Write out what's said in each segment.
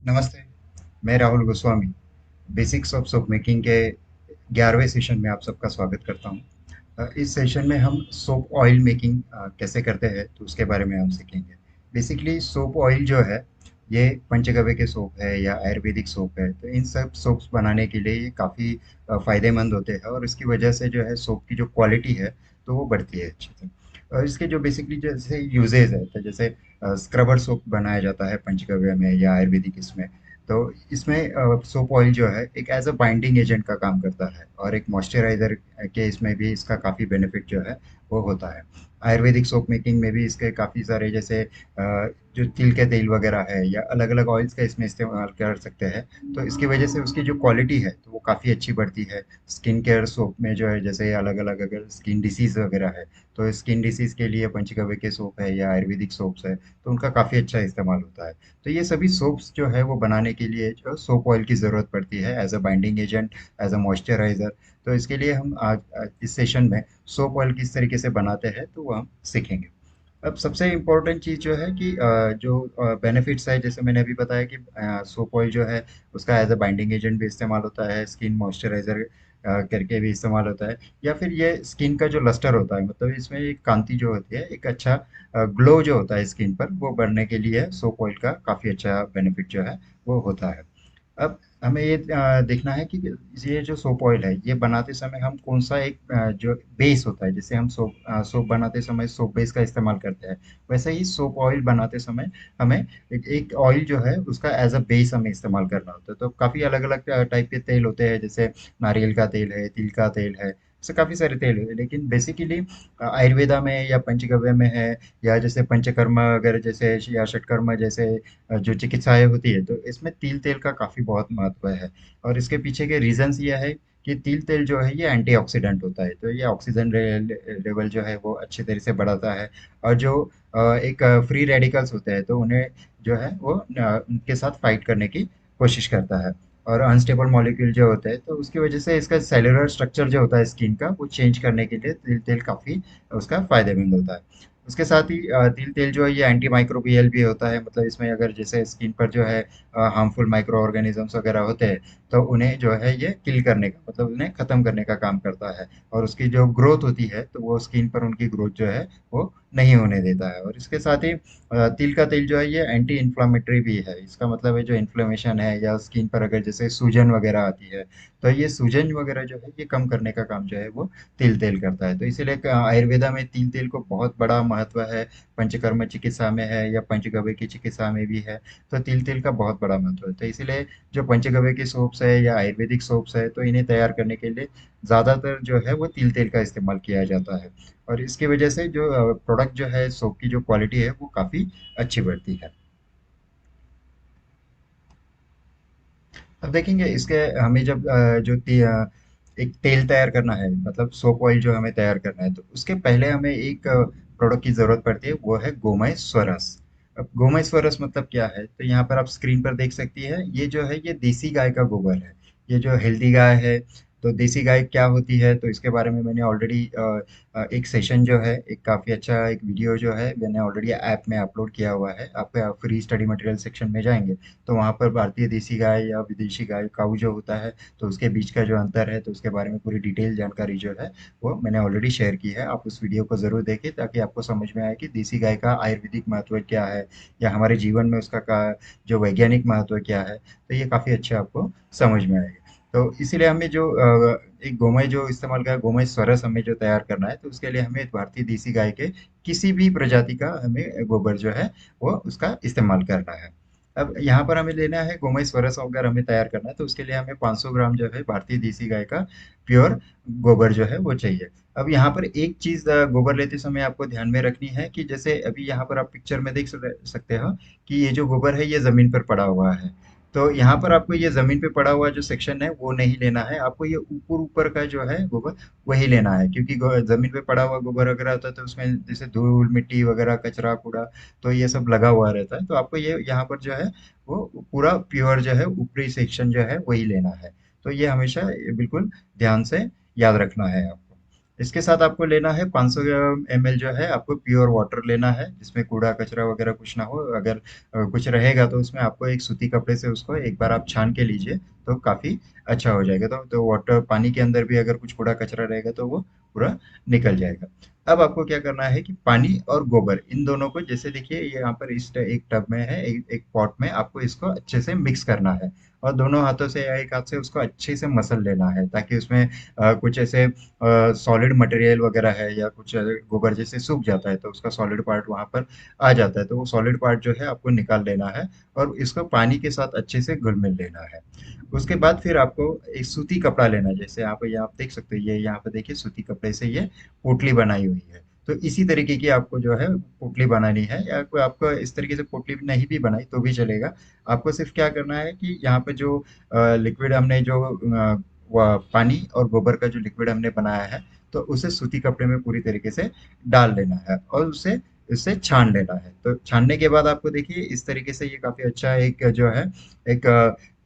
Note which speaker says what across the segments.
Speaker 1: नमस्ते। मैं Rahul Goswami basics of soap making के 11वें सेशन में आप सबका स्वागत करता हूँ। इस सेशन में हम सोप ऑयल मेकिंग कैसे करते हैं तो उसके बारे में हम सीखेंगे। बेसिकली सोप ऑयल जो है ये पंचगव्य के सोप है या आयुर्वेदिक सोप है, तो इन सब सोप्स बनाने के लिए ये काफ़ी फ़ायदेमंद होते हैं और इसकी वजह से जो है सोप की जो क्वालिटी है तो वो बढ़ती है अच्छे से। और इसके जो बेसिकली जैसे यूजेज है, तो जैसे स्क्रबर सोप बनाया जाता है पंचगव्य में या आयुर्वेदिक इसमें। तो इसमें सोप ऑयल जो है एक एज अ बाइंडिंग एजेंट का काम करता है और एक मॉइस्चराइजर के इसमें भी इसका काफ़ी बेनिफिट जो है वो होता है। आयुर्वेदिक सोप मेकिंग में भी इसके काफ़ी सारे जैसे जो तिल के तेल वगैरह है या अलग अलग ऑयल्स का इसमें इस्तेमाल कर सकते हैं। तो इसकी वजह से उसकी जो क्वालिटी है तो वो काफ़ी अच्छी बढ़ती है। स्किन केयर सोप में जो है जैसे अलग अलग अगर स्किन डिसीज़ वगैरह है तो स्किन डिसीज़ के लिए पंचगव्य के सोप है या आयुर्वेदिक सोप्स है, तो उनका काफ़ी अच्छा इस्तेमाल होता है। तो ये सभी सोप्स जो है वो बनाने के लिए जो सोप ऑयल की ज़रूरत पड़ती है as a binding agent, as a moisturiser. तो इसके लिए हम आज इस सेशन में सोप ऑयल किस तरीके से बनाते हैं तो वो हम सीखेंगे। अब सबसे इम्पोर्टेंट चीज़ जो है कि जो बेनिफिट्स है, जैसे मैंने अभी बताया कि सोप ऑयल जो है उसका एज अ बाइंडिंग एजेंट भी इस्तेमाल होता है, स्किन मॉइस्चराइजर करके भी इस्तेमाल होता है, या फिर ये स्किन का जो लस्टर होता है, मतलब इसमें एक कांति जो होती है, एक अच्छा ग्लो जो होता है स्किन पर, वो बढ़ने के लिए सोप ऑयल का काफ़ी अच्छा बेनिफिट जो है वो होता है। अब हमें ये देखना है कि ये जो सोप ऑयल है ये बनाते समय हम कौन सा एक जो बेस होता है, जैसे हम सोप बनाते समय सोप बेस का इस्तेमाल करते हैं, वैसे ही सोप ऑयल बनाते समय हमें एक ऑयल जो है उसका एज अ बेस हमें इस्तेमाल करना होता है। तो काफ़ी अलग अलग टाइप के तेल होते हैं, जैसे नारियल का तेल है, तिल का तेल है, ऐसे काफ़ी सारे तेल है, लेकिन बेसिकली आयुर्वेदा में या पंचगव्य में है, या जैसे पंचकर्मा अगर जैसे या षटकर्मा जैसे जो चिकित्साएँ होती है, तो इसमें तिल तेल का काफ़ी बहुत महत्व है। और इसके पीछे के रीज़न्स ये है कि तिल तेल जो है ये एंटीऑक्सीडेंट होता है, तो ये ऑक्सीजन लेवल जो है वो अच्छे तरह से बढ़ाता है। और जो एक फ्री रेडिकल्स होते हैं तो उन्हें जो है वो उनके साथ फाइट करने की कोशिश करता है। और अनस्टेबल मॉलिक्यूल जो होते हैं तो उसकी वजह से इसका सेलुलर स्ट्रक्चर जो होता है स्किन का वो चेंज करने के लिए तिल तेल काफ़ी उसका फ़ायदेमंद होता है। उसके साथ ही तिल तेल जो है ये एंटी माइक्रोबियल भी होता है, मतलब इसमें अगर जैसे स्किन पर जो है हार्मफुल माइक्रो ऑर्गेनिजम्स वगैरह होते हैं तो उन्हें जो है ये किल करने का, मतलब उन्हें ख़त्म करने का काम करता है। और उसकी जो ग्रोथ होती है तो वो स्किन पर उनकी ग्रोथ जो है वो नहीं होने देता है। और इसके साथ ही तिल का तेल जो है ये एंटी इन्फ्लामेटरी भी है। इसका मतलब है जो इन्फ्लेमेशन है या स्किन पर अगर जैसे सूजन वगैरह आती है तो ये सूजन वगैरह जो है ये कम करने का काम जो है वो तिल तेल करता है। तो इसीलिए आयुर्वेदा में तिल तेल को बहुत बड़ा महत्व है। पंचकर्म चिकित्सा में है या पंचगव्य की चिकित्सा में भी है, तो तिल तेल का बहुत बड़ा महत्व है। तो इसीलिए जो पंचगव्य की सोप्स है या आयुर्वेदिक सोप्स है तो इन्हें तैयार करने के लिए ज़्यादातर जो है वो तिल तेल का इस्तेमाल किया जाता है। और इसकी वजह से जो प्रोडक्ट जो है सोप की जो क्वालिटी है वो काफ़ी अच्छी बढ़ती है। अब देखेंगे इसके हमें जब एक तेल तैयार करना है, मतलब सोप ऑयल जो हमें तैयार करना है, तो उसके पहले हमें एक प्रोडक्ट की ज़रूरत पड़ती है, वो है गोमय स्वरस। अब गोमय स्वरस मतलब क्या है, तो यहाँ पर आप स्क्रीन पर देख सकती है, ये जो है ये देसी गाय का गोबर है। ये जो हेल्दी गाय है, तो देसी गाय क्या होती है तो इसके बारे में मैंने ऑलरेडी एक सेशन जो है, एक काफ़ी अच्छा एक वीडियो जो है मैंने ऑलरेडी ऐप में अपलोड किया हुआ है। आप फ्री स्टडी मटेरियल सेक्शन में जाएंगे तो वहाँ पर भारतीय देसी गाय या विदेशी गाय काऊ जो होता है तो उसके बीच का जो अंतर है तो उसके बारे में पूरी डिटेल जानकारी जो है वो मैंने ऑलरेडी शेयर की है। आप उस वीडियो को ज़रूर देखें ताकि आपको समझ में आए कि देसी गाय का आयुर्वेदिक महत्व क्या है या हमारे जीवन में उसका जो वैज्ञानिक महत्व क्या है, तो ये काफ़ी अच्छे आपको समझ में आएगा। तो इसीलिए हमें जो एक गोमय जो इस्तेमाल का गोमय स्वरस हमें जो तैयार करना है तो उसके लिए हमें भारतीय देसी गाय के किसी भी प्रजाति का हमें गोबर जो है वो उसका इस्तेमाल करना है। अब यहाँ पर हमें लेना है गोमय स्वरस, अगर हमें तैयार करना है तो उसके लिए हमें 500 ग्राम जो है भारतीय देसी गाय का प्योर गोबर जो है वो चाहिए। अब यहाँ पर एक चीज़ गोबर लेते समय आपको ध्यान में रखनी है कि जैसे अभी यहाँ पर आप पिक्चर में देख सकते हो कि ये जो गोबर है ये ज़मीन पर पड़ा हुआ है। तो यहाँ पर आपको ये ज़मीन पे पड़ा हुआ जो सेक्शन है वो नहीं लेना है, आपको ये ऊपर ऊपर का जो है गोबर वही लेना है, क्योंकि ज़मीन पे पड़ा हुआ गोबर अगर आता है तो उसमें जैसे धूल मिट्टी वगैरह कचरा कूड़ा तो ये सब लगा हुआ रहता है। तो आपको ये यहाँ पर जो है वो पूरा प्योर जो है ऊपरी सेक्शन जो है वही लेना है। तो ये हमेशा बिल्कुल ध्यान से याद रखना है आपको। इसके साथ आपको लेना है 500 ml जो है आपको प्योर वाटर लेना है, जिसमें कूड़ा कचरा वगैरह कुछ ना हो। अगर कुछ रहेगा तो उसमें आपको एक सूती कपड़े से उसको एक बार आप छान के लीजिए, तो काफ़ी अच्छा हो जाएगा। तो वाटर पानी के अंदर भी अगर कुछ कूड़ा कचरा रहेगा तो वो पूरा निकल जाएगा। अब आपको क्या करना है कि पानी और गोबर इन दोनों को, जैसे देखिए ये यहाँ पर इस एक टब में है, एक पॉट में, आपको इसको अच्छे से मिक्स करना है और दोनों हाथों से या एक हाथ से उसको अच्छे से मसल लेना है, ताकि उसमें कुछ ऐसे सॉलिड मटेरियल वगैरह है या कुछ गोबर जैसे सूख जाता है तो उसका सॉलिड पार्ट वहां पर आ जाता है, तो वो सॉलिड पार्ट जो है आपको निकाल लेना है और इसको पानी के साथ अच्छे से घुल मिल लेना है। उसके बाद फिर आपको एक सूती कपड़ा लेना है, जैसे यहाँ पे आप देख सकते हो, ये यहाँ पे देखिए सूती कपड़े से ये पोटली बनाई हुई है। तो इसी तरीके की आपको जो है पोटली बनानी है, या कोई आपको इस तरीके से पोटली नहीं भी बनाई तो भी चलेगा। आपको सिर्फ क्या करना है कि यहाँ पे जो लिक्विड हमने जो पानी और गोबर का जो लिक्विड हमने बनाया है, तो उसे सूती कपड़े में पूरी तरीके से डाल लेना है और उसे इससे छान लेना है। तो छानने के बाद आपको देखिए इस तरीके से ये काफी अच्छा एक जो है एक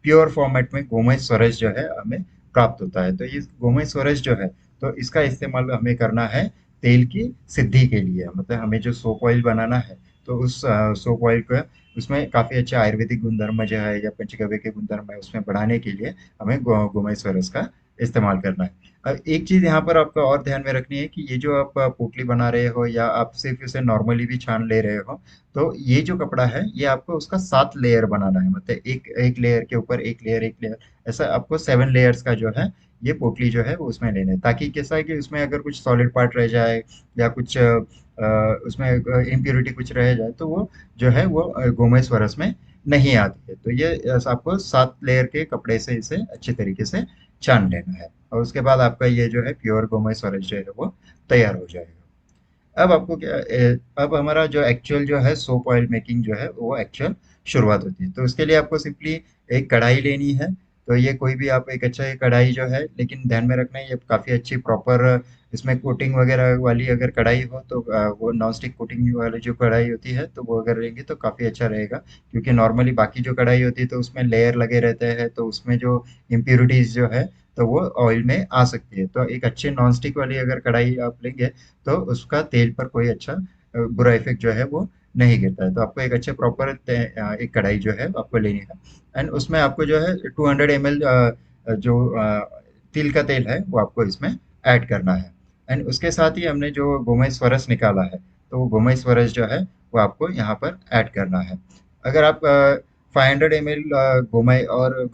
Speaker 1: प्योर फॉर्मेट में गोमय स्वरज जो है हमें प्राप्त होता है। तो ये गोमय स्वरज जो है, तो इसका इस्तेमाल हमें करना है तेल की सिद्धि के लिए, मतलब हमें जो सोप ऑयल बनाना है, तो उस सोप ऑयल को उसमें काफी अच्छे आयुर्वेदिक गुणधर्म जो है या पंचगव्य के गुणधर्म है उसमें बढ़ाने के लिए हमें गोमय स्वरस का इस्तेमाल करना है। अब एक चीज यहाँ पर आपको और ध्यान में रखनी है कि ये जो आप पोटली बना रहे हो या आप सिर्फ इसे नॉर्मली भी छान ले रहे हो, तो ये जो कपड़ा है ये आपको उसका 7 लेयर बनाना है, मतलब एक एक लेयर के ऊपर एक लेयर, ऐसा आपको 7 लेयर्स का जो है ये पोटली जो है वो उसमें लेना है, ताकि कैसा है कि उसमें अगर कुछ सॉलिड पार्ट रह जाए या कुछ उसमें इम्प्योरिटी कुछ रह जाए तो वो जो है वो गोमय स्वरस में नहीं आती है। तो ये आपको 7 लेयर के कपड़े से इसे अच्छे तरीके से छान लेना है और उसके बाद आपका ये जो है प्योर गोमय स्वरस जो है वो तैयार हो जाएगा। अब आपको क्या अब हमारा जो एक्चुअल जो है सोप ऑयल मेकिंग जो है वो एक्चुअल शुरुआत होती है। तो उसके लिए आपको सिंपली एक कढ़ाई लेनी है। तो ये कोई भी आप एक अच्छा ये कढ़ाई जो है, लेकिन ध्यान में रखना है ये काफ़ी अच्छी प्रॉपर इसमें कोटिंग वगैरह वाली अगर कढ़ाई हो तो वो नॉन स्टिक कोटिंग वाली जो कढ़ाई होती है तो वो अगर लेंगे तो काफ़ी अच्छा रहेगा। क्योंकि नॉर्मली बाकी जो कढ़ाई होती है तो उसमें लेयर लगे रहते हैं, तो उसमें जो इम्प्योरिटीज जो है तो वो ऑयल में आ सकती है। तो एक अच्छे नॉन स्टिक वाली अगर कढ़ाई आप लेंगे तो उसका तेल पर कोई अच्छा बुरा इफेक्ट जो है वो नहीं गिरता है। तो आपको एक अच्छे प्रॉपर एक कढ़ाई जो है आपको लेनी है एंड उसमें आपको जो है 200 ml जो तिल का तेल है वो आपको इसमें ऐड करना है। एंड उसके साथ ही हमने जो गोमय स्वरस निकाला है, तो वो गोमय स्वरस जो है वो आपको यहाँ पर ऐड करना है। अगर आप 500 ml गोमय और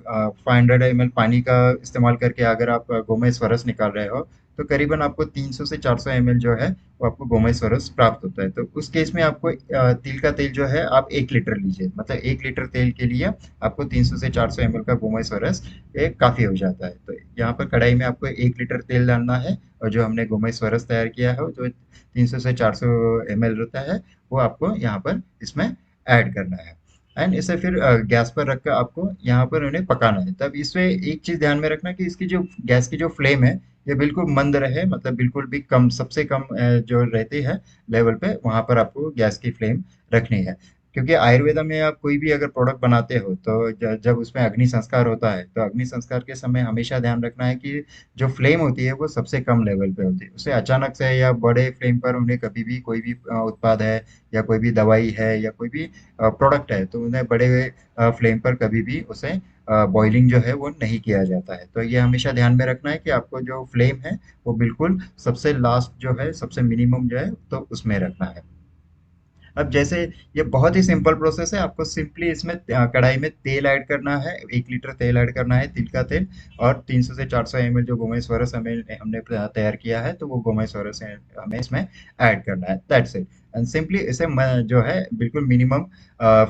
Speaker 1: 500 ml पानी का इस्तेमाल करके अगर आप गोमय स्वरस निकाल रहे हो, तो करीबन आपको 300 से 400 ml जो है वो आपको गोमय स्वरस प्राप्त होता है। तो उस केस में आपको तिल का तेल जो है आप 1 लीटर लीजिए, मतलब 1 लीटर तेल के लिए आपको 300 से 400 ml का गोमय स्वरस ये काफ़ी हो जाता है। तो यहाँ पर कढ़ाई में आपको 1 लीटर तेल डालना है और जो हमने गोमय स्वरस तैयार किया है जो 300 से 400 ml होता है वो आपको यहाँ पर इसमें ऐड करना है। एंड इसे फिर गैस पर रखकर आपको यहाँ पर उन्हें पकाना है। तब इसमें एक चीज़ ध्यान में रखना कि इसकी जो गैस की जो फ्लेम है ये बिल्कुल मंद रहे, मतलब बिल्कुल भी कम, सबसे कम जो रहती है लेवल पे वहां पर आपको गैस की फ्लेम रखनी है। क्योंकि आयुर्वेदा में आप कोई भी अगर प्रोडक्ट बनाते हो तो जब उसमें अग्नि संस्कार होता है तो अग्नि संस्कार के समय हमेशा ध्यान रखना है कि जो फ्लेम होती है वो सबसे कम लेवल पे होती है। उसे अचानक से या बड़े फ्लेम पर उन्हें कभी भी कोई भी उत्पाद है या कोई भी दवाई है या कोई भी प्रोडक्ट है तो उन्हें बड़े फ्लेम पर कभी भी उसे बॉइलिंग जो है वो नहीं किया जाता है। तो ये हमेशा ध्यान में रखना है कि आपको जो फ्लेम है वो बिल्कुल सबसे लास्ट जो है, सबसे मिनिमम जो है तो उसमें रखना है। अब जैसे ये बहुत ही सिंपल प्रोसेस है, आपको सिंपली इसमें कढ़ाई में तेल ऐड करना है, 1 लीटर तेल ऐड करना है, तिल का तेल, और 300 से 400 ml जो गोमय स्वरस हमें हमने तैयार किया है तो वो गोमय स्वरस हमें इसमें ऐड करना है, दैट्स इट। एंड सिंपली इसे जो है बिल्कुल मिनिमम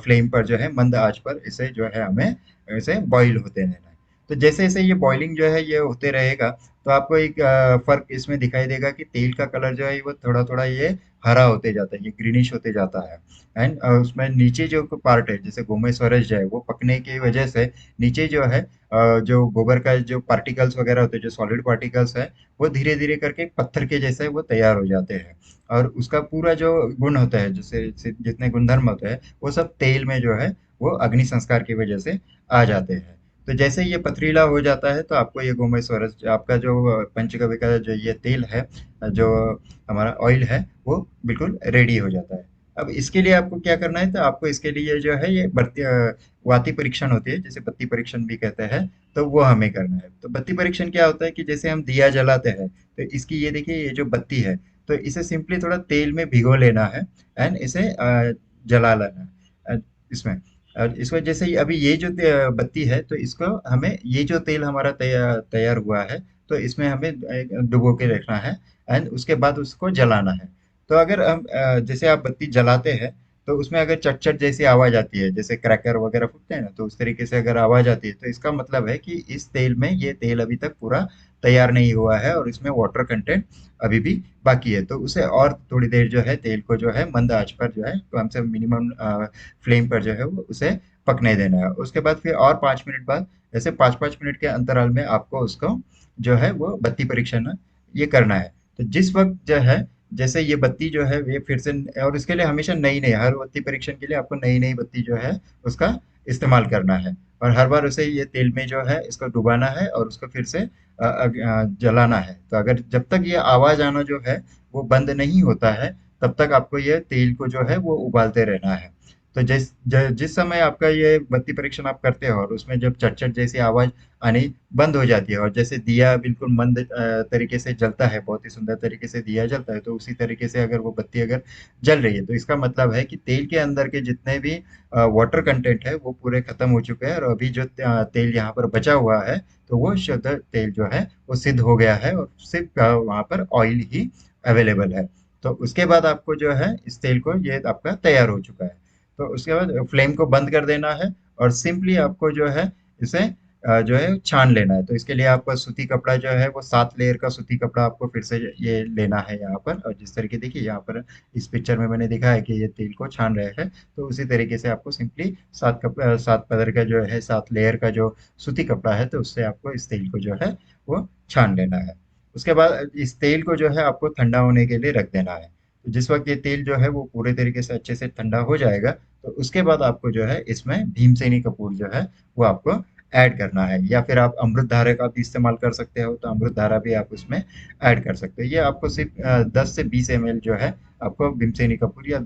Speaker 1: फ्लेम पर जो है मंद आंच पर इसे जो है हमें इसे बॉईल होते रहना है। तो जैसे जैसे ये बॉइलिंग जो है ये होते रहेगा तो आपको एक फर्क इसमें दिखाई देगा कि तेल का कलर जो है वो थोड़ा थोड़ा ये हरा होते जाता है, ये ग्रीनिश होते जाता है। एंड उसमें नीचे जो पार्ट है जैसे गोमय स्वरज जो है वो पकने की वजह से नीचे जो है जो गोबर का जो पार्टिकल्स वगैरह होते हैं, जो सॉलिड पार्टिकल्स है, वो धीरे धीरे करके पत्थर के जैसे वो तैयार हो जाते हैं। और उसका पूरा जो गुण होता है, जैसे जितने गुणधर्म होते हैं वो सब तेल में जो है वो अग्नि संस्कार की वजह से आ जाते हैं। तो जैसे ही ये पथरीला हो जाता है तो आपको ये गोमेश्वरस आपका जो पंचगव्य का जो ये तेल है, जो हमारा ऑयल है, वो बिल्कुल रेडी हो जाता है। अब इसके लिए आपको क्या करना है, तो आपको इसके लिए जो है ये वाति परीक्षण होती है, जिसे बत्ती परीक्षण भी कहते हैं, तो वो हमें करना है। तो बत्ती परीक्षण क्या होता है कि जैसे हम दिया जलाते हैं, तो इसकी ये देखिए ये जो बत्ती है, तो इसे सिंपली थोड़ा तेल में भिगो लेना है एंड इसे जला लेना है। इसमें इस वजह से अभी ये जो बत्ती है, तो इसको हमें ये जो तेल हमारा तैयार हुआ है, तो इसमें हमें डुबो के रखना है एंड उसके बाद उसको जलाना है। तो अगर हम जैसे आप बत्ती जलाते हैं, तो उसमें अगर चट चट जैसी आवाज आती है, जैसे क्रैकर वगैरह फूटते हैं ना, तो उस तरीके से अगर आवाज आती है, तो इसका मतलब है कि इस तेल में ये तेल अभी तक पूरा तैयार नहीं हुआ है और इसमें वाटर कंटेंट अभी भी बाकी है। तो उसे और थोड़ी देर जो है तेल को जो है मंद आंच पर जो है, कम से मिनिमम फ्लेम पर जो है वो उसे पकने देना है। उसके बाद फिर और 5 मिनट बाद, ऐसे 5-5 मिनट के अंतराल में आपको उसको जो है वो बत्ती परीक्षण ये करना है। तो जिस वक्त जो है, जैसे ये बत्ती जो है ये फिर से, और इसके लिए हमेशा नई नई, हर बत्ती परीक्षण के लिए आपको नई नई बत्ती जो है उसका इस्तेमाल करना है, और हर बार उसे ये तेल में जो है इसको डुबाना है और उसको फिर से जलाना है। तो अगर जब तक ये आवाज आना जो है वो बंद नहीं होता है, तब तक आपको ये तेल को जो है वो उबालते रहना है। तो जिस समय आपका ये बत्ती परीक्षण आप करते हो और उसमें जब चट-चट जैसी आवाज़ आनी बंद हो जाती है और जैसे दिया बिल्कुल मंद तरीके से जलता है, बहुत ही सुंदर तरीके से दिया जलता है, तो उसी तरीके से अगर वो बत्ती अगर जल रही है, तो इसका मतलब है कि तेल के अंदर के जितने भी वाटर कंटेंट है, वो पूरे खत्म हो चुके हैं और अभी जो तेल यहाँ पर बचा हुआ है, तो वो शुद्ध तेल जो है, वो सिद्ध हो गया है और सिर्फ वहाँ पर ऑयल ही अवेलेबल है। तो उसके बाद आपको जो है इस तेल को, ये आपका तैयार हो चुका है। तो उसके बाद फ्लेम को बंद कर देना है और सिंपली आपको जो है इसे जो है छान लेना है। तो इसके लिए आपको सूती कपड़ा जो है वो 7 लेयर का सूती कपड़ा आपको फिर से ये लेना है यहाँ पर, और जिस तरीके देखिए यहाँ पर इस पिक्चर में मैंने दिखा है कि ये तेल को छान रहे हैं, तो उसी तरीके से आपको सिंपली 7 परत का जो है, 7 लेयर का जो सूती कपड़ा है, तो उससे आपको इस तेल को जो है वो छान लेना है। उसके बाद इस तेल को जो है आपको ठंडा होने के लिए रख देना है। तो जिस वक्त ये तेल जो है वो पूरे तरीके से अच्छे से ठंडा हो जाएगा, तो उसके बाद आपको जो है इसमें भीमसेनी कपूर जो है वो आपको ऐड करना है, या फिर आप अमृत धारा का भी इस्तेमाल कर सकते हो, तो अमृत धारा भी आप उसमें ऐड कर सकते हो। ये आपको सिर्फ 10 से 20 ml जो है आपको भीमसेनी कपूर या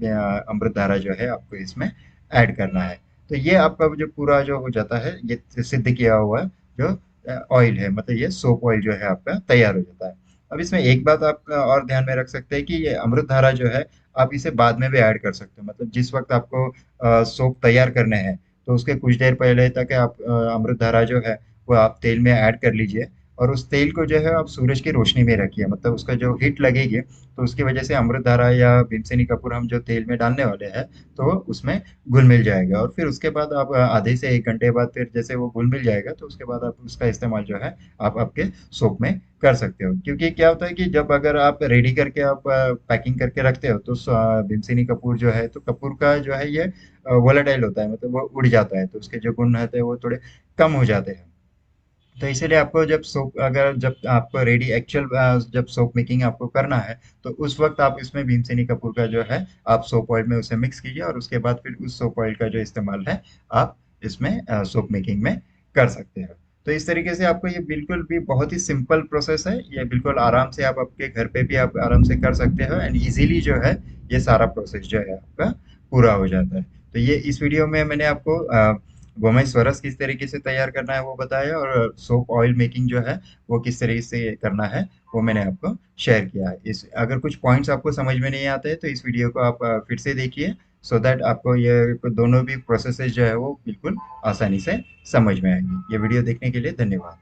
Speaker 1: अमृत धारा जो है आपको इसमें ऐड करना है। तो ये आपका जो पूरा जो हो जाता है, ये सिद्ध किया हुआ जो ऑयल है, मतलब ये सोप ऑयल जो है आपका तैयार हो जाता है। अब इसमें एक बात आप और ध्यान में रख सकते हैं कि ये अमृत धारा जो है, आप इसे बाद में भी ऐड कर सकते हो। मतलब जिस वक्त आपको सोप तैयार करने हैं, तो उसके कुछ देर पहले तक आप अमृत धारा जो है वो आप तेल में ऐड कर लीजिए, और उस तेल को जो है आप सूरज की रोशनी में रखिए, मतलब उसका जो हीट लगेगी, तो उसकी वजह से अमृत धारा या भीमसेनी कपूर हम जो तेल में डालने वाले हैं, तो उसमें घुल मिल जाएगा। और फिर उसके बाद आप आधे से 1 घंटे बाद फिर जैसे वो घुल मिल जाएगा, तो उसके बाद आप उसका इस्तेमाल जो है आप आपके सोप में कर सकते हो। क्योंकि क्या होता है कि जब अगर आप रेडी करके आप पैकिंग करके रखते हो, तो भीमसेनी कपूर जो है, तो कपूर का जो है ये वोलेटाइल होता है, मतलब वो उड़ जाता है, तो उसके जो गुण रहते हैं वो थोड़े कम हो जाते हैं। तो इसीलिए आपको जब सोप, अगर जब आपको रेडी एक्चुअल जब सोप मेकिंग आपको करना है, तो उस वक्त आप इसमें भीमसेनी कपूर का जो है आप सोप ऑयल में उसे मिक्स कीजिए, और उसके बाद फिर उस सोप ऑयल का जो इस्तेमाल है आप इसमें सोप मेकिंग में कर सकते हो। तो इस तरीके से आपको ये बिल्कुल भी बहुत ही सिंपल प्रोसेस है, ये बिल्कुल आराम से आप आपके घर पे भी आप आराम से कर सकते हो एंड इजीली जो है ये सारा प्रोसेस जो है आपका पूरा हो जाता है। तो ये इस वीडियो में मैंने आपको गोमेज स्वरस किस तरीके से तैयार करना है वो बताया, और सोप ऑयल मेकिंग जो है वो किस तरीके से करना है वो मैंने आपको शेयर किया है। इस अगर कुछ पॉइंट्स आपको समझ में नहीं आते हैं, तो इस वीडियो को आप फिर से देखिए, सो दैट आपको ये दोनों भी प्रोसेसेस जो है वो बिल्कुल आसानी से समझ में आएंगी। ये वीडियो देखने के लिए धन्यवाद।